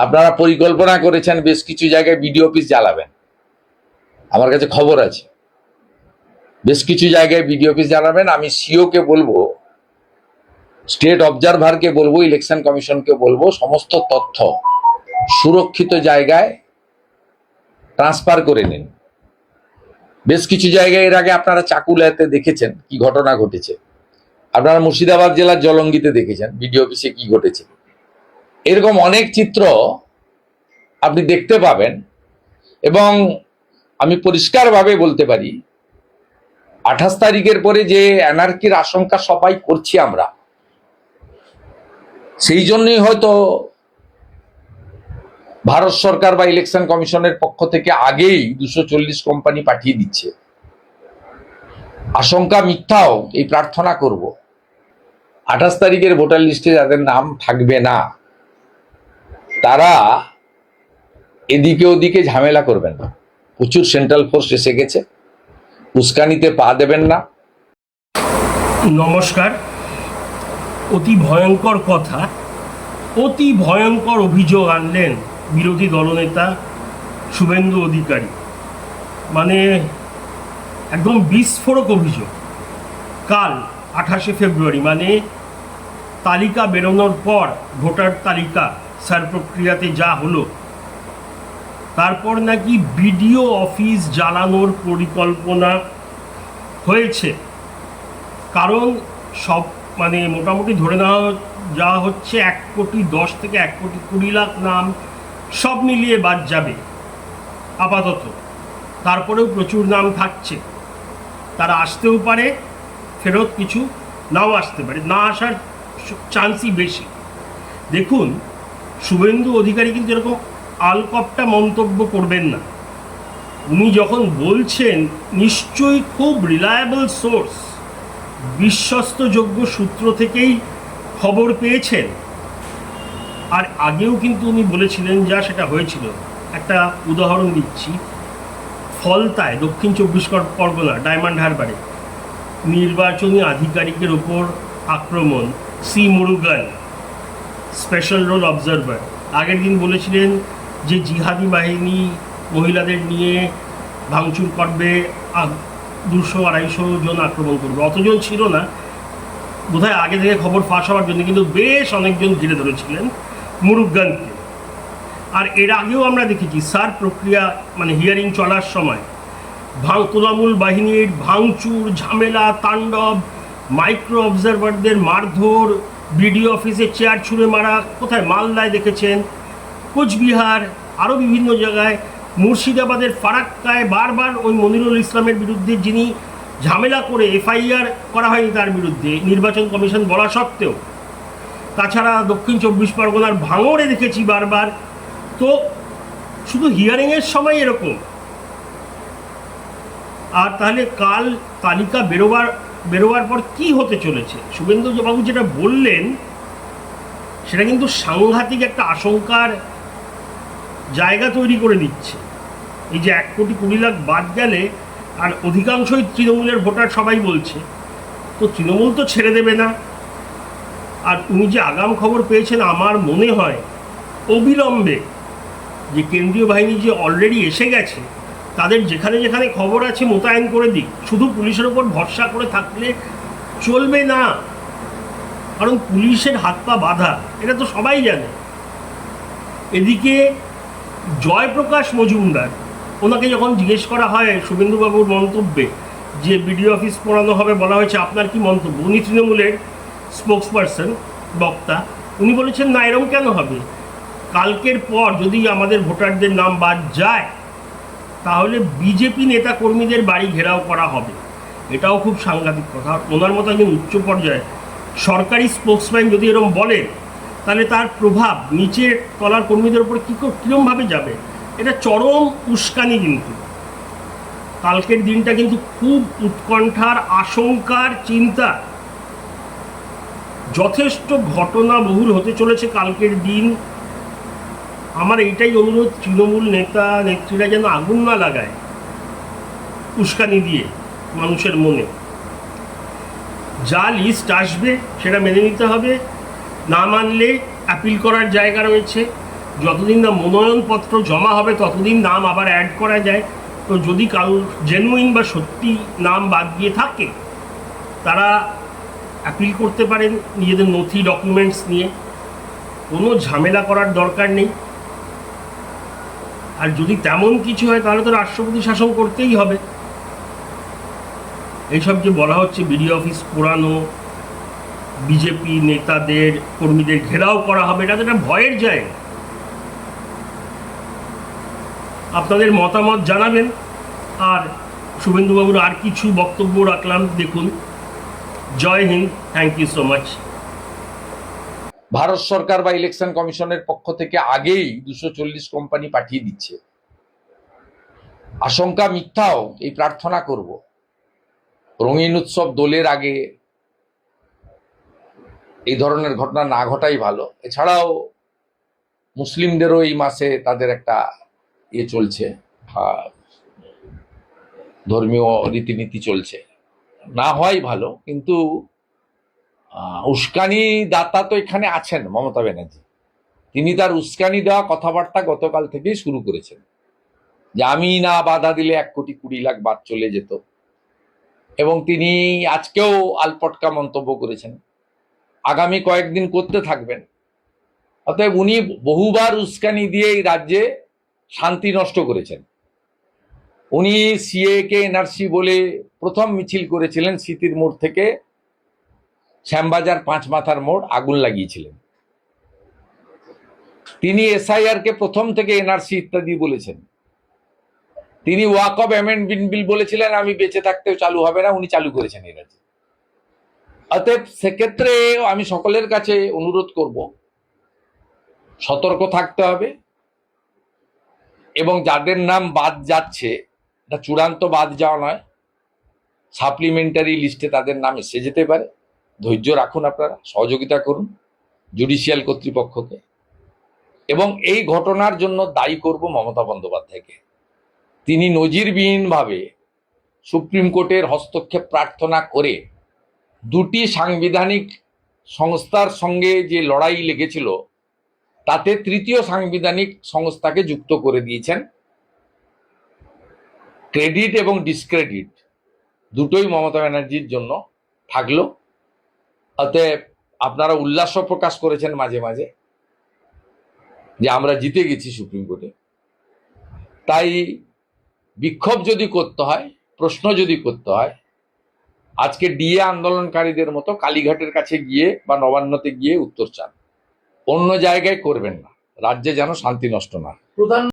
আপনারা পরিকল্পনা করেছেন বেশ কিছু জায়গায় বিডিও অফিস জ্বালাবেন। আমার কাছে খবর আছে বেশ কিছু জায়গায় বিডিও অফিস জ্বালাবেন। আমি সিও কে বলবো, স্টেট অবজারভারকে বলবো, ইলেকশন কমিশনকে বলবো সমস্ত তথ্য সুরক্ষিত জায়গায় ট্রান্সফার করে নিন। বেশ কিছু জায়গায় এর আগে আপনারা চাকুলাতে দেখেছেন কি ঘটনা ঘটেছে, আপনারা মুর্শিদাবাদ জেলার জলঙ্গিতে দেখেছেন বিডিও অফিসে কি ঘটেছে। এরকম অনেক চিত্র আপনি দেখতে পাবেন। এবং আমি পরিষ্কারভাবে বলতে পারি 28 তারিখের পরে যে অ্যানার্কির আশঙ্কা সবাই করছি আমরা, সেই জন্যই হয়তো ভারত সরকার বা ইলেকশন কমিশনের পক্ষ থেকে আগেই 240 কোম্পানি পাঠিয়ে দিচ্ছে। আশঙ্কা মিথ্যাও, এই প্রার্থনা করব 28 তারিখের ভোটার লিস্টে যাদের নাম থাকবে না তারা এদিকে ওদিকে ঝামেলা করবেন না। প্রচুর সেন্ট্রাল ফোর্স এসে গেছে, উস্কানিতে পা দেবেন না। নমস্কার। অতি ভয়ঙ্কর কথা, অতি ভয়ঙ্কর অভিযোগ আনলেন বিরোধী দলনেতা শুভেন্দু অধিকারী। মানে একদম বিস্ফোরক অভিযোগ। কাল 28শে ফেব্রুয়ারি মানে তালিকা বেরোনোর পর, ভোটার তালিকা সার প্রক্রিয়াতে যা হলো, তারপর নাকি বিডিও অফিস জ্বালানোর পরিকল্পনা হয়েছে। কারণ সব মানে মোটামুটি ধরে নেওয়া যা হচ্ছে 1,10,00,000 থেকে 1,20,00,000 নাম সব মিলিয়ে বাদ যাবে আপাতত। তারপরেও প্রচুর নাম থাকছে, তারা আসতেও পারে, ফেরত কিছু নাও আসতে পারে, না আসার চান্সই বেশি। দেখুন, শুভেন্দু অধিকারী কিন্তু এরকম আলকপটা মন্তব্য করবেন না। উনি যখন বলছেন নিশ্চয়ই খুব রিলায়েবল সোর্স, বিশ্বস্তযোগ্য সূত্র থেকেই খবর পেয়েছেন। আর আগেও কিন্তু উনি বলেছিলেন যা সেটা হয়েছিল। একটা উদাহরণ দিচ্ছি, ফলতায় দক্ষিণ 24 পরগনা ডায়মন্ড হারবারে নির্বাচনী আধিকারিকের ওপর আক্রমণ, C Murugan special roll observer আগের দিন বলেছিলেন যে জিহাদি বাহিনী মহিলাদের নিয়ে ভাঙচুর করবে, 200-250 জন আক্রমণ করবে। অতজন ছিল না বোধহয়, আগে থেকে খবর ফাঁস হওয়ার জন্য, কিন্তু বেশ অনেকজন ঘিরে ধরেছিলেন মুরুগানকে। আর এর আগেও আমরা দেখেছি সার প্রক্রিয়া মানে হিয়ারিং চলার সময় তৃণমূল বাহিনীর ভাঙচুর, ঝামেলা, তাণ্ডব, মাইক্রো অবজারভারদের মারধর, বিডিও অফিসে চেয়ার ছুঁড়ে মারা, কোথায় মালদায় দেখেছেন, কোচবিহার, আরও বিভিন্ন জায়গায়, মুর্শিদাবাদের ফারাক্কায় বারবার ওই মনিরুল ইসলামের বিরুদ্ধে, যিনি ঝামেলা করে এফআইআর করা হয়নি তার বিরুদ্ধে নির্বাচন কমিশন বলা সত্ত্বেও। তাছাড়া দক্ষিণ 24 পরগনার ভাঙড়ে দেখেছি বারবার। তো শুধু হিয়ারিংয়ের সময় এরকম। আর তাহলে কাল তালিকা বেরোবার পর কি হতে চলেছে? শুভেন্দু বাবু যেটা বললেন সেটা কিন্তু সাংঘাতিক একটা আশঙ্কার জায়গা তৈরি করে দিচ্ছে। এই যে 1,20,00,000 বাদ গেলে, আর অধিকাংশই তৃণমূলের ভোটার সবাই বলছে, তো তৃণমূল তো ছেড়ে দেবে না। আর উনি যে আগাম খবর পেয়েছেন, আমার মনে হয় অবিলম্বে যে কেন্দ্রীয় বাহিনী যে অলরেডি এসে গেছে, তাদের যেখানে যেখানে খবর আছে মোতায়েন করে দিক। শুধু পুলিশের ওপর ভরসা করে থাকলে চলবে না, কারণ পুলিশের হাত পা বাঁধা, এটা তো সবাই জানে। এদিকে জয়প্রকাশ মজুমদার, ওনাকে যখন জিজ্ঞেস করা হয় শুভেন্দুবাবুর মন্তব্যে যে বিডিও অফিস পোড়ানো হবে বলা হয়েছে, আপনার কি মন্তব্য? উনি তৃণমূলের স্পোক্সপারসন, বক্তা, উনি বলেছেন না, এরকম কেন হবে? কালকের পর যদি আমাদের ভোটারদের নাম বাদ যায় তাহলে বিজেপি নেতা কর্মীদের বাড়ি ঘেরাও করা হবে। এটাও খুব সাংঘাতিক কথা। ওনার মতো একজন উচ্চ পর্যায়ে সরকারি স্পোক্সম্যান যদি এরকম বলেন, তাহলে তার প্রভাব নিচের তলার কর্মীদের উপর কীরকমভাবে যাবে? এটা চরম উস্কানি। কিন্তু কালকের দিনটা কিন্তু খুব উৎকণ্ঠার, আশঙ্কার, চিন্তা, যথেষ্ট ঘটনা বহুল হতে চলেছে কালকের দিন। আমার এইটাই অনুরোধ, তৃণমূল নেতা নেত্রীরা যেন আগুন না লাগায় উস্কানি দিয়ে মানুষের মনে। যা লিস্ট আসবে সেটা মেনে নিতে হবে, না মানলে অ্যাপিল করার জায়গা রয়েছে। যতদিন না মনোনয়নপত্র জমা হবে ততদিন নাম আবার অ্যাড করা যায়। তো যদি কারোর জেনুইন বা সত্যি নাম বাদ দিয়ে থাকে তারা অ্যাপিল করতে পারেন নিজেদের নথি ডকুমেন্টস নিয়ে, কোনো ঝামেলা করার দরকার নেই। আর যদি তেমন কিছু হয় তাহলে তো রাষ্ট্রপতি শাসন করতেই হবে। এইসব যে বলা হচ্ছে বিডিও অফিস পোড়ানো, বিজেপি নেতাদের কর্মীদের ঘেরাও করা হবে, এটা তো একটা ভয়ের জায়গা। আপনাদের মতামত জানাবেন। আর শুভেন্দুবাবুর আর কিছু বক্তব্য রাখলাম, দেখুন। Jai Hind, thank you so much. Bharat সরকার বা ইলেকশন কমিশনের পক্ষ থেকে আগেই 240 কোম্পানি পাঠিয়ে দিচ্ছে। আশঙ্কা মিথ্যাও, এই প্রার্থনা করব রঙিন উৎসব দোলের আগে এই ধরনের ঘটনা না ঘটাই ভালো। এছাড়াও মুসলিমদেরও এই মাসে তাদের একটা চলছে, ধর্মীয় রীতিনীতি চলছে, না হয় ভালো। কিন্তু উস্কানি দাতা তো এখানে আছেন মমতা ব্যানার্জি। তিনি তার উস্কানি দেওয়া কথাবার্তা গতকাল থেকেই শুরু করেছেন যে আমি না বাধা দিলে 1,20,00,000 বাদ চলে যেত, এবং তিনি আজকেও আলপটকা মন্তব্য করেছেন, আগামী কয়েকদিন করতে থাকবেন। অতএব উনি বহুবার উস্কানি দিয়ে এই রাজ্যে শান্তি নষ্ট করেছেন। উনি সিএ কে এনআরসি বলে প্রথম মিছিল করেছিলেন, স্মৃতির মোড় থেকে শ্যামবাজার 5 মাথার মোড়, আগুন লাগিয়েছিলেন। তিনি এসআইআর কে প্রথম থেকে এনআরসি ইত্যাদি বলেছেন। তিনি ওয়াকফ অ্যামেন্ডমেন্ট বিল বলেছিলেন আমি বেঁচে থাকতেও চালু হবে না, উনি চালু করেছেন এই রাজ্যে। অতএব সেক্ষেত্রে আমি সকলের কাছে অনুরোধ করব, সতর্ক থাকতে হবে, এবং যাদের নাম বাদ যাচ্ছে এটা চূড়ান্ত বাদ যাওয়া নয়, সাপ্লিমেন্টারি লিস্টে তাদের নাম এসে যেতে পারে। ধৈর্য রাখুন, আপনারা সহযোগিতা করুন জুডিশিয়াল কর্তৃপক্ষকে, এবং এই ঘটনার জন্য দায়ী করব মমতা বন্দ্যোপাধ্যায়কে। তিনি নজিরবিহীনভাবে সুপ্রিম কোর্টের হস্তক্ষেপ প্রার্থনা করে দুটি সাংবিধানিক সংস্থার সঙ্গে যে লড়াই লেগেছিল তাতে তৃতীয় সাংবিধানিক সংস্থাকে যুক্ত করে দিয়েছেন। ক্রেডিট এবং ডিসক্রেডিট দুটোই মমতা ব্যানার্জির জন্য থাকলো। অতএব আপনারা উল্লাস প্রকাশ করেছেন মাঝে মাঝে যে আমরা জিতে গেছি সুপ্রিম কোর্টে। তাই বিক্ষোভ যদি করতে হয়, প্রশ্ন যদি করতে হয়, আজকে ডিএ আন্দোলনকারীদের মতো কালীঘাটের কাছে গিয়ে বা নবান্নতে গিয়ে উত্তর চান, অন্য জায়গায় করবেন না, রাজ্যে যেন শান্তি নষ্ট না।